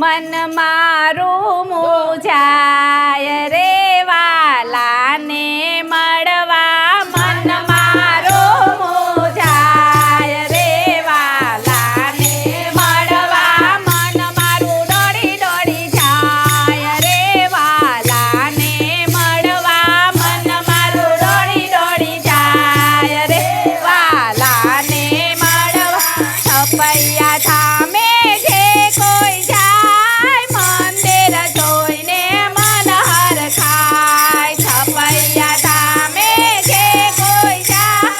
મન મારું મૂંઝાય રે વાલાને મળવા મન મારું મૂંઝાય રે વાલાને મળવા મન મારું દોડી દોડી જાય રે વાલાને મળવા મન મારું દોડી દોડી જાય રે વાલાને મળવા છપૈયા થામે જે કોઈ જાય મંદિર જોઈને મન હરખાય છપૈયા થામે જે કોઈ જાય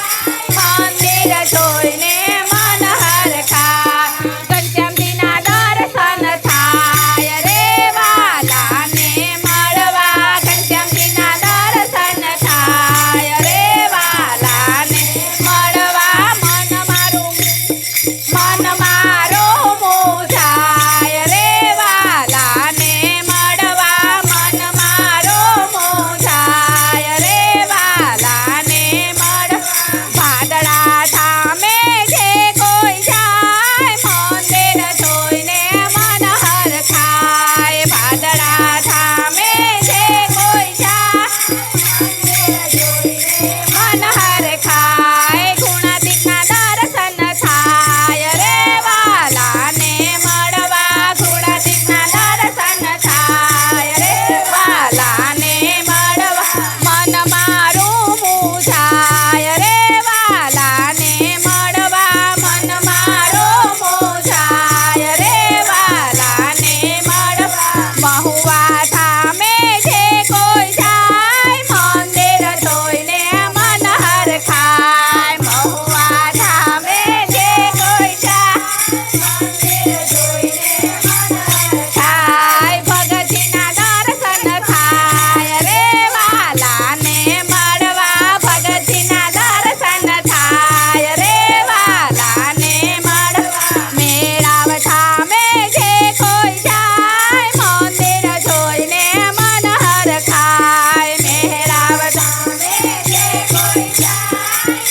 મંદિર જોઈને મન હરખાય ઘનશ્યામજીના દર્શન થાય રે વાલાને મળવા ઘનશ્યામજીના દર્શન થાય રે વાલાને મળવા મન મારું મૂંઝાય રે વાલાને મળવા મન મારું મૂંઝાય રે વાલાને મળવા ભાદડા થામે જે કોઈ જાય મંદિર જોઈને મન હરખાય ભાદડા થામે જે કોઈ જાય મન હરખાય ગુણાતીતના દર્શન થાય રે વાલાને મળવા ગુણાતીતના દર્શન થાય રે વાલાને મળવા મન મારું મૂંઝાય રે વાલાને મળવા મન મારું મૂંઝાય રે વાલાને મળવા મહુવા થામે જે કોઈ જાય મંદિર જોઈને મન હરખાય મહુવા થામે જે કોઈ જાય મંદિર જોઈને મન હરખાય ભગતજીના દર્શન થાય રે વાલાને મળવા ભગતજીના દર્શન થાય રે વાલાને મળવા મેળાવ થામે જે કોઈ જાય મંદિર જોઈને મન હરખાય મેળાવ થામે જે કોઈ જાય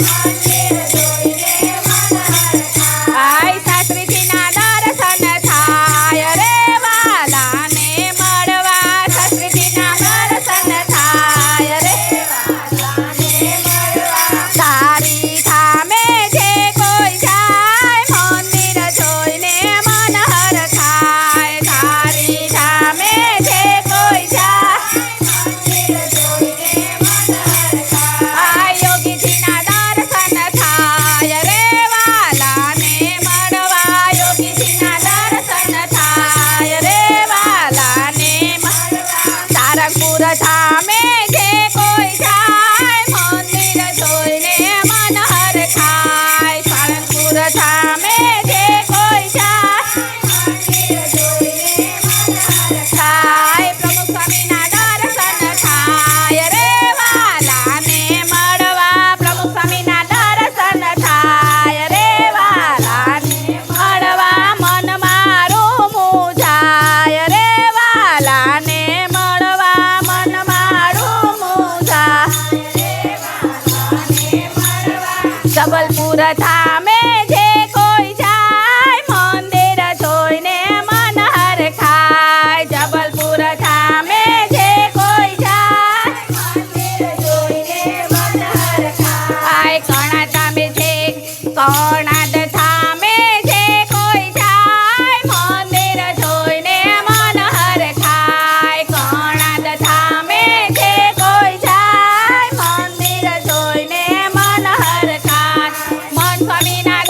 મંદિર જોઈને મન હરખાય શાસ્ત્રીજીના દર્શન થાય રે વાલાને મળવા શાસ્ત્રીજીના દર્શન થાય રે વાલાને મળવા તારી થામે જે કોઈ જાય મંદિર જોઈને મન હરખાય તારી થામે જે કોઈ જાય મંદિર જોઈને મન હરખાય યોગીજીના દર્શન થાય રે વાલાને મળવા યોગીજીના દર્શન થાય રે વાલાને મળવા સારંગપુર થામે જે કોઈ જાય મંદિર જોઈને મન હરખાય સારંગપુર થામે જે કોઈ જાય મંદિર જોઈને મન હરખાય પ્રમુખ સ્વામીના દર્શન થાય રે વાલાને મળવા પ્રમુખ સ્વામીના દર્શન થાય રે વાલાને મળવા મન મારું મૂંઝાય રે વાલાને મળવા મન મારું મૂંઝાય રે વાલાને મળવા જબલપુર થામે જે કોઈ જાય મંદિર જોઈને મન હરખાય જબલપુર થામે જે કોઈ જાય મંદિર જોઈને મન હરખાય કણા થામે જે કણાદ થામે જે કોઈ જાય મંદિર જોઈને મન હરખાય કણાદ થામે જે કોઈ જાય મંદિર જોઈને મન હરખાય મન સ્વામીના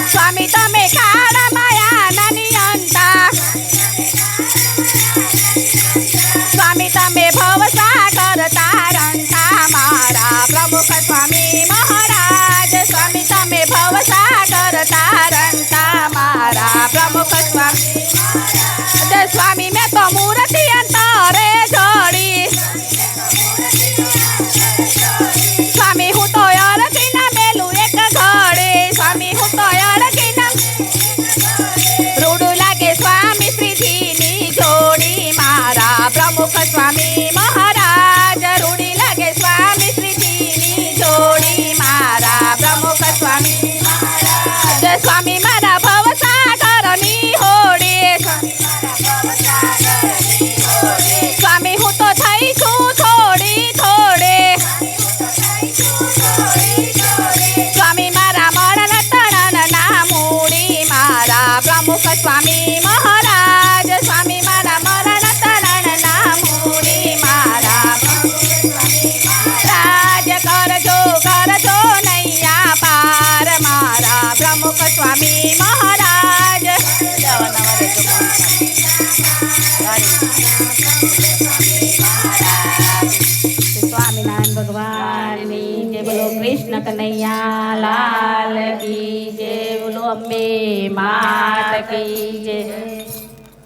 સ્વામી તમે કાળા માયાના નિયંતા સ્વામી તમે ભવસાગર તારણતા મારા પ્રમુખ સ્વામી મહારાજ સ્વામી તમે ભવસાગર તારણતા મારા પ્રમુખ સ્વામી મહારાજ સ્વામી મેં તો મૂર્તિ અંતરે જોડી સ્વામી હું તો અરજીના મેલું એક ઘડે સ્વામી હું તો અરજીના રૂડું લાગે સ્વામી શ્રીજીની જોડી મારા પ્રમુખ સ્વામી મહારાજ રૂડી લાગે સ્વામી શ્રીજીની જોડી મારા પ્રમુખ સ્વામી મહારાજ સ્વામી મારા ભવસાગરની હોડી સ્વામી હું તો થઈ છું થોડી થોડે સ્વામી મારા મરણ તણન ના મૂડી મારા પ્રમુખ સ્વામી મહારાજ સ્વામી મારા મરણ તણન ના મૂડી મારા રાજ કરજો કરજો નૈયા પાર મારા પ્રમુખ સ્વામી મહારાજ સ્વામિનારાયણ ભગવાનની જય બોલો કૃષ્ણ કનૈયા લાલ કી જય બોલો અંબે માત કી જય